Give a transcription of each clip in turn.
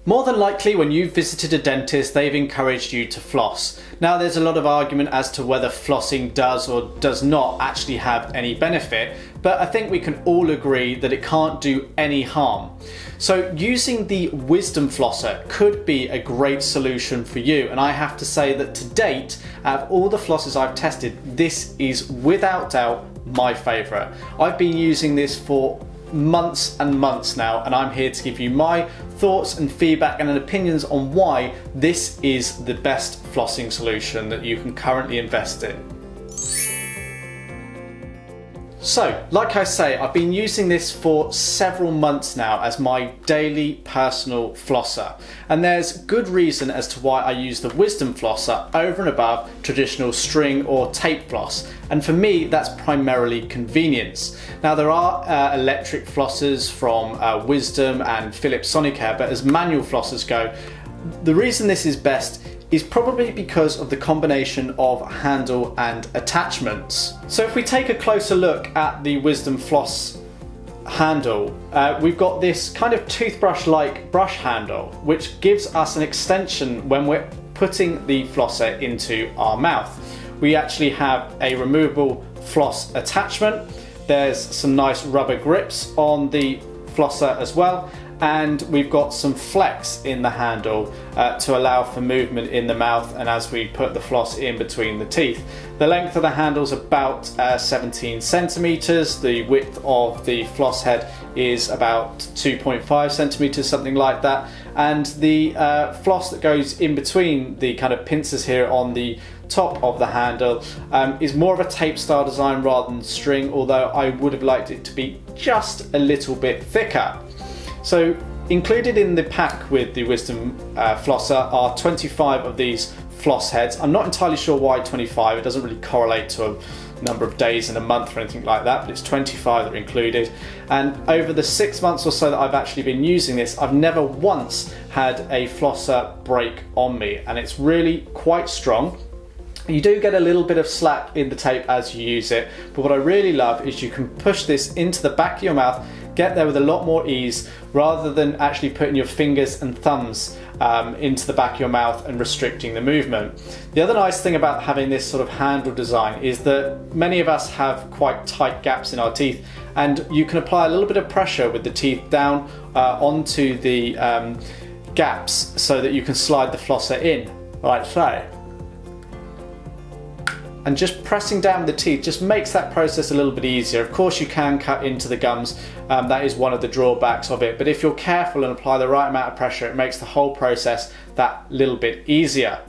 More than likely, when you've visited a dentist, they've encouraged you to floss. Now, there's a lot of argument as to whether flossing does or does not actually have any benefit, but I think we can all agree that it can't do any harm. So using the Wisdom Flosser could be a great solution for you, and I have to say that to date, out of all the flossers I've tested, this is without doubt my favourite. I've been using this for months and months now, and I'm here to give you my thoughts and feedback and opinions on why this is the best flossing solution that you can currently invest in. So, like I say, I've been using this for several months now as my daily personal flosser, and there's good reason as to why I use the Wisdom Flosser over and above traditional string or tape floss, and for me that's primarily convenience. Now, there are electric flossers from Wisdom and Philips Sonicare, but as manual flossers go, the reason this is best is probably because of the combination of handle and attachments. So if we take a closer look at the Wisdom Floss handle, we've got this kind of toothbrush-like brush handle, which gives us an extension when we're putting the flosser into our mouth. We actually have a removable floss attachment. There's some nice rubber grips on the flosser as well, and we've got some flex in the handle to allow for movement in the mouth and as we put the floss in between the teeth. The length of the handle is about 17 centimeters. The width of the floss head is about 2.5 centimeters, something like that. And the floss that goes in between the kind of pincers here on the top of the handle is more of a tape style design rather than string, although I would have liked it to be just a little bit thicker. So included in the pack with the Wisdom Flosser are 25 of these floss heads. I'm not entirely sure why 25, it doesn't really correlate to a number of days in a month or anything like that, but it's 25 that are included. And over the 6 months or so that I've actually been using this, I've never once had a flosser break on me, and it's really quite strong. You do get a little bit of slack in the tape as you use it, but what I really love is you can push this into the back of your mouth, get there with a lot more ease, rather than actually putting your fingers and thumbs into the back of your mouth and restricting the movement. The other nice thing about having this sort of handle design is that many of us have quite tight gaps in our teeth, and you can apply a little bit of pressure with the teeth down onto the gaps so that you can slide the flosser in, like so. And just pressing down the teeth just makes that process a little bit easier. Of course, you can cut into the gums. That is one of the drawbacks of it. But if you're careful and apply the right amount of pressure, it makes the whole process that little bit easier.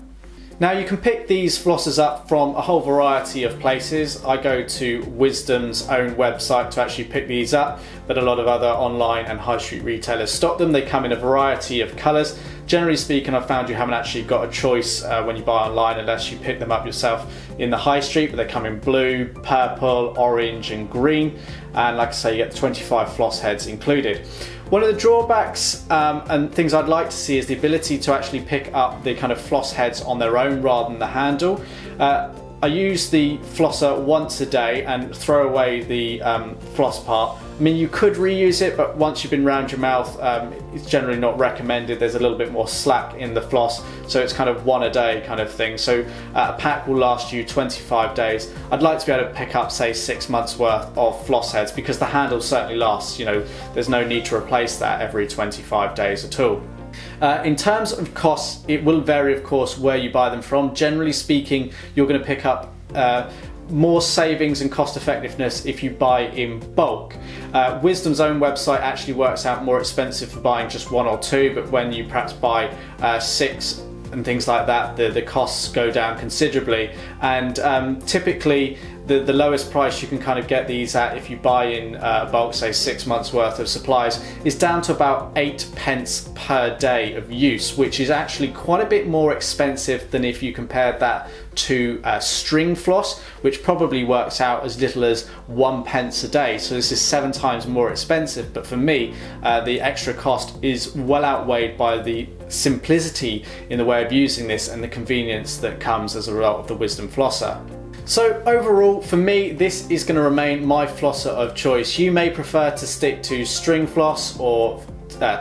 Now, you can pick these flossers up from a whole variety of places. I go to Wisdom's own website to actually pick these up, but a lot of other online and high street retailers stock them. They come in a variety of colours. Generally speaking, I've found you haven't actually got a choice when you buy online unless you pick them up yourself in the high street, but they come in blue, purple, orange and green. And like I say, you get the 25 floss heads included. One of the drawbacks and things I'd like to see is the ability to actually pick up the kind of floss heads on their own rather than the handle. I use the flosser once a day and throw away the floss part. I mean, you could reuse it, but once you've been round your mouth, it's generally not recommended. There's a little bit more slack in the floss, so it's kind of one a day kind of thing. So a pack will last you 25 days. I'd like to be able to pick up, say, 6 months worth of floss heads because the handle certainly lasts. You know, there's no need to replace that every 25 days at all. In terms of costs, it will vary, of course, where you buy them from. Generally speaking, you're going to pick up more savings and cost effectiveness if you buy in bulk. Wisdom's own website actually works out more expensive for buying just one or two, but when you perhaps buy 6 and things like that, the costs go down considerably. And typically the lowest price you can kind of get these at if you buy in bulk, say 6 months worth of supplies, is down to about 8 pence per day of use, which is actually quite a bit more expensive than if you compared that to string floss, which probably works out as little as 1 pence a day. So this is 7 times more expensive, but for me the extra cost is well outweighed by the simplicity in the way of using this and the convenience that comes as a result of the Wisdom Flosser. So overall, for me, this is going to remain my flosser of choice. You may prefer to stick to string floss or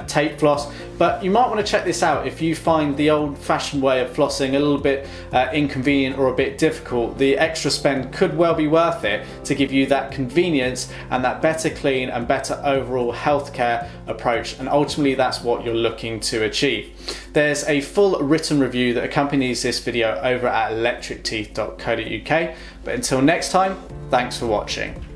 tape floss, but you might want to check this out if you find the old-fashioned way of flossing a little bit inconvenient or a bit difficult. The extra spend could well be worth it to give you that convenience and that better clean and better overall healthcare approach, and ultimately that's what you're looking to achieve. There's a full written review that accompanies this video over at electricteeth.co.uk, but until next time, thanks for watching.